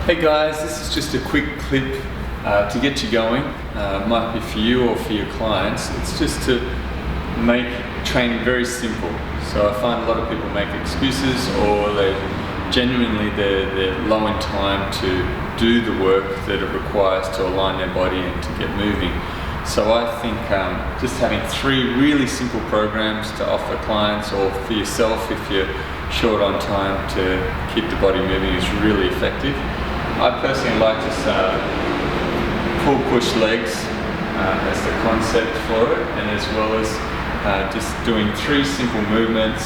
Hey guys, this is just a quick clip to get you going. Might be for you or for your clients. It's just to make training very simple. So I find a lot of people make excuses, or they're low in time to do the work that it requires to align their body and to get moving. So I think just having 3 really simple programs to offer clients, or for yourself if you're short on time, to keep the body moving is really effective. I personally like to pull push legs as the concept for it, and as well as just doing 3 simple movements,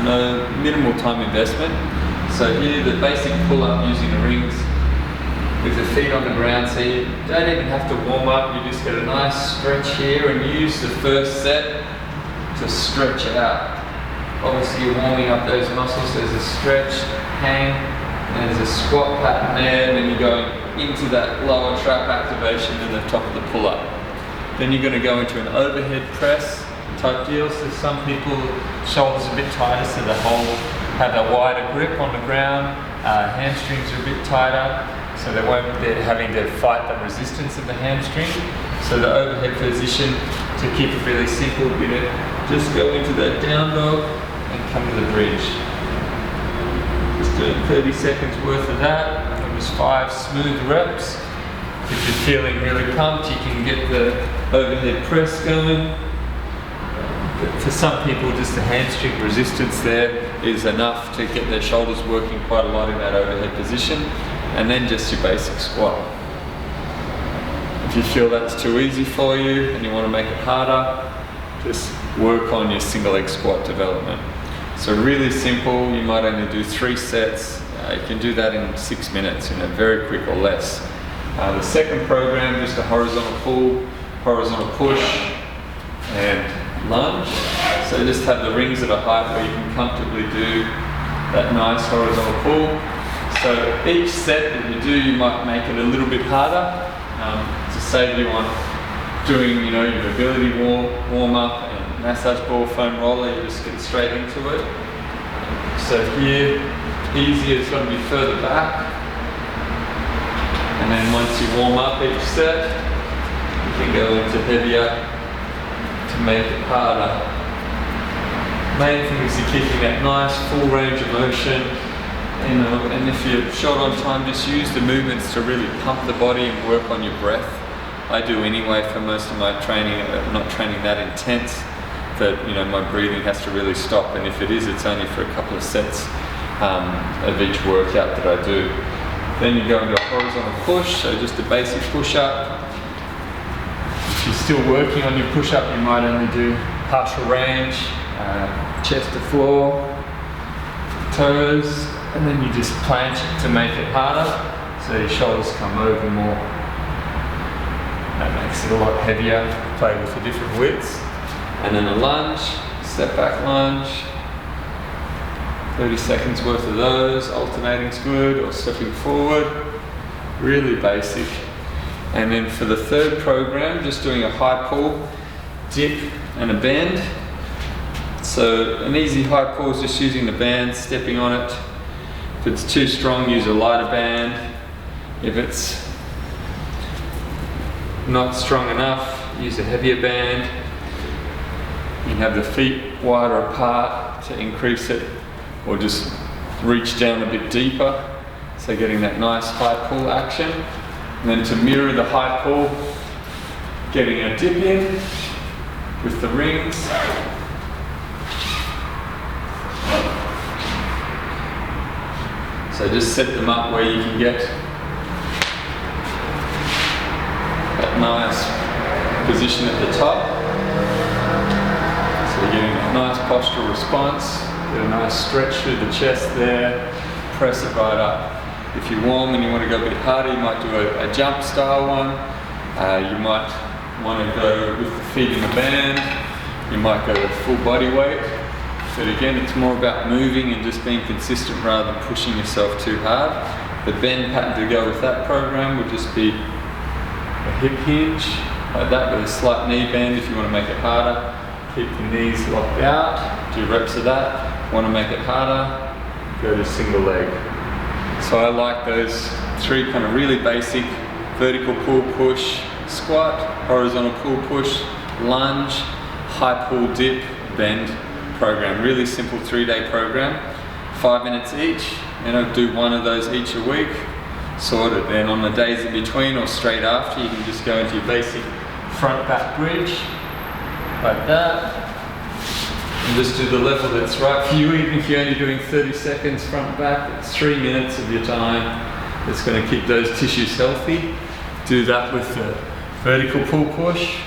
no minimal time investment. So here the basic pull up using the rings with the feet on the ground, so you don't even have to warm up, you just get a nice stretch here and use the first set to stretch out. Obviously you're warming up those muscles, there's a stretch, hang, and there's a squat pattern there, and then you're going into that lower trap activation and the top of the pull up. Then you're going to go into an overhead press type deal, so some people, shoulders a bit tighter so the whole have a wider grip on the ground, hamstrings are a bit tighter, so they're having to fight the resistance of the hamstring. So the overhead position, to keep it really simple, we're going to just go into that down dog and come to the bridge. Just doing 30 seconds worth of that. It was 5 smooth reps. If you're feeling really pumped, you can get the overhead press going. But for some people, just the hamstring resistance there is enough to get their shoulders working quite a lot in that overhead position. And then just your basic squat. If you feel that's too easy for you and you want to make it harder, just work on your single leg squat development. So really simple, you might only do 3 sets. You can do that in 6 minutes, very quick or less. The second program, just a horizontal pull, horizontal push, and lunge. So just have the rings at a height where you can comfortably do that nice horizontal pull. So each set that you do, you might make it a little bit harder to save you on doing, your mobility warm up and massage ball foam roller. You just get straight into it. So here, easier is going to be further back. And then once you warm up each set, you can go into heavier to make it harder. Main thing is you're keeping that nice full range of motion. And if you're short on time, just use the movements to really pump the body and work on your breath. I do anyway for most of my training. I'm not training that intense, that my breathing has to really stop. And if it is, it's only for a couple of sets of each workout that I do. Then you go into a horizontal push, so just a basic push-up. If you're still working on your push-up, you might only do partial range, chest to floor, toes. And then you just planche it to make it harder, so your shoulders come over more. That makes it a lot heavier, play with the different widths. And then a lunge, step back lunge. 30 seconds worth of those, alternating's good, or stepping forward. Really basic. And then for the third program, just doing a high pull, dip, and a bend. So an easy high pull is just using the band, stepping on it. If it's too strong, use a lighter band. If it's not strong enough, use a heavier band. You can have the feet wider apart to increase it, or just reach down a bit deeper. So getting that nice high pull action. And then to mirror the high pull, getting a dip in with the rings. So just set them up where you can get that nice position at the top. So you're getting a nice postural response, get a nice stretch through the chest there, press it right up. If you're warm and you want to go a bit harder, you might do a jump style one. You might want to go with the feet in the band. You might go with full body weight. But again, it's more about moving and just being consistent rather than pushing yourself too hard. The bend pattern to go with that program would just be a hip hinge, like that, with a slight knee bend if you want to make it harder. Keep the knees locked out, do reps of that. Want to make it harder, go to single leg. So I like those 3 kind of really basic vertical pull push, squat, horizontal pull push, lunge, high pull dip, bend program. Really simple 3-day program, 5 minutes each, and I'll do 1 of those each a week. Sorted. Then on the days in between or straight after, you can just go into your basic front back bridge like that, and just do the level that's right for you. Even if you're only doing 30 seconds front back, it's 3 minutes of your time that's going to keep those tissues healthy. Do that with the vertical pull push,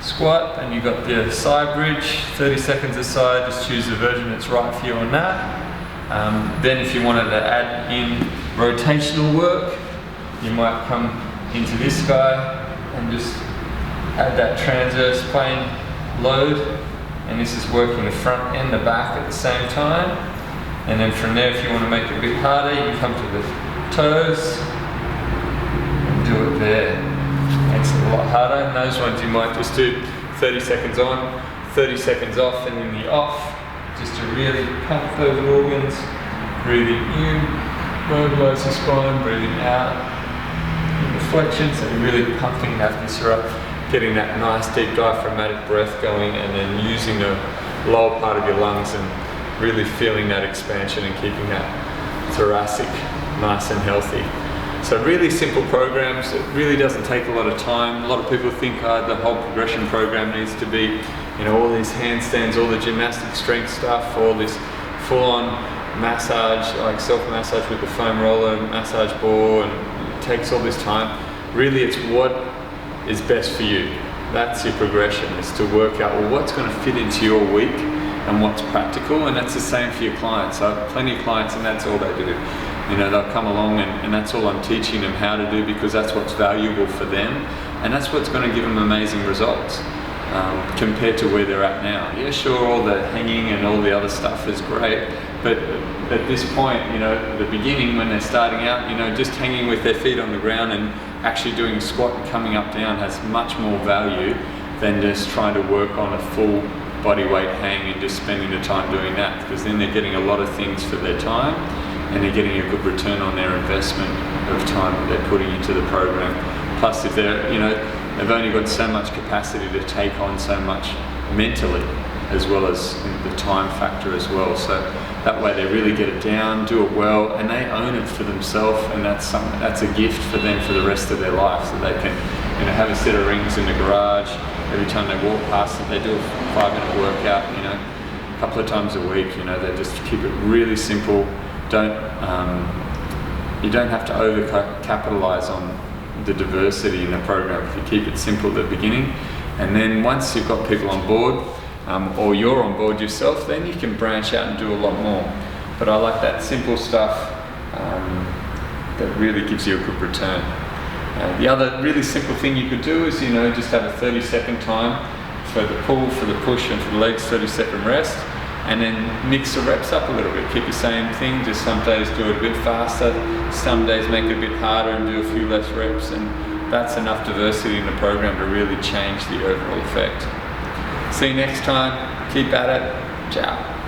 squat, and you've got the side bridge, 30 seconds a side. Just choose the version that's right for you on that. Then if you wanted to add in rotational work, you might come into this guy and just add that transverse plane load, and this is working the front and the back at the same time. And then from there, if you want to make it a bit harder, you can come to the toes and do it there. Makes it a lot harder. And those ones you might just do 30 seconds on, 30 seconds off, and in the off, just to really pump those organs. Breathing in, mobilize the spine, breathing out, flexion, so you're really pumping that viscera, getting that nice deep diaphragmatic breath going, and then using the lower part of your lungs and really feeling that expansion and keeping that thoracic nice and healthy. So really simple programs. It really doesn't take a lot of time. A lot of people think the whole progression program needs to be, all these handstands, all the gymnastic strength stuff, all this full-on massage, like self-massage with the foam roller, massage ball, and it takes all this time. Really, it's what is best for you. That's your progression, is to work out, well, what's going to fit into your week and what's practical, and that's the same for your clients. I have plenty of clients and that's all they do. They'll come along and that's all I'm teaching them how to do, because that's what's valuable for them, and that's what's going to give them amazing results. Compared to where they're at now. Yeah, sure, all the hanging and all the other stuff is great, but at this point, the beginning when they're starting out, just hanging with their feet on the ground and actually doing a squat and coming up down has much more value than just trying to work on a full body weight hang and just spending the time doing that, because then they're getting a lot of things for their time and they're getting a good return on their investment of time that they're putting into the program. Plus, if they're, they've only got so much capacity to take on so much mentally, as well as the time factor as well. So that way they really get it down, do it well, and they own it for themselves, and that's a gift for them for the rest of their life. So they can have a set of rings in the garage. Every time they walk past it, they do a 5-minute workout, a couple of times a week. They just keep it really simple. You don't have to over-capitalize on the diversity in the program if you keep it simple at the beginning, and then once you've got people on board, or you're on board yourself, then you can branch out and do a lot more. But I like that simple stuff that really gives you a good return. The other really simple thing you could do is just have a 30-second time for the pull, for the push, and for the legs, 30-second rest, and then mix the reps up a little bit. Keep the same thing, just some days do it a bit faster, some days make it a bit harder and do a few less reps, and that's enough diversity in the program to really change the overall effect. See you next time, keep at it, ciao.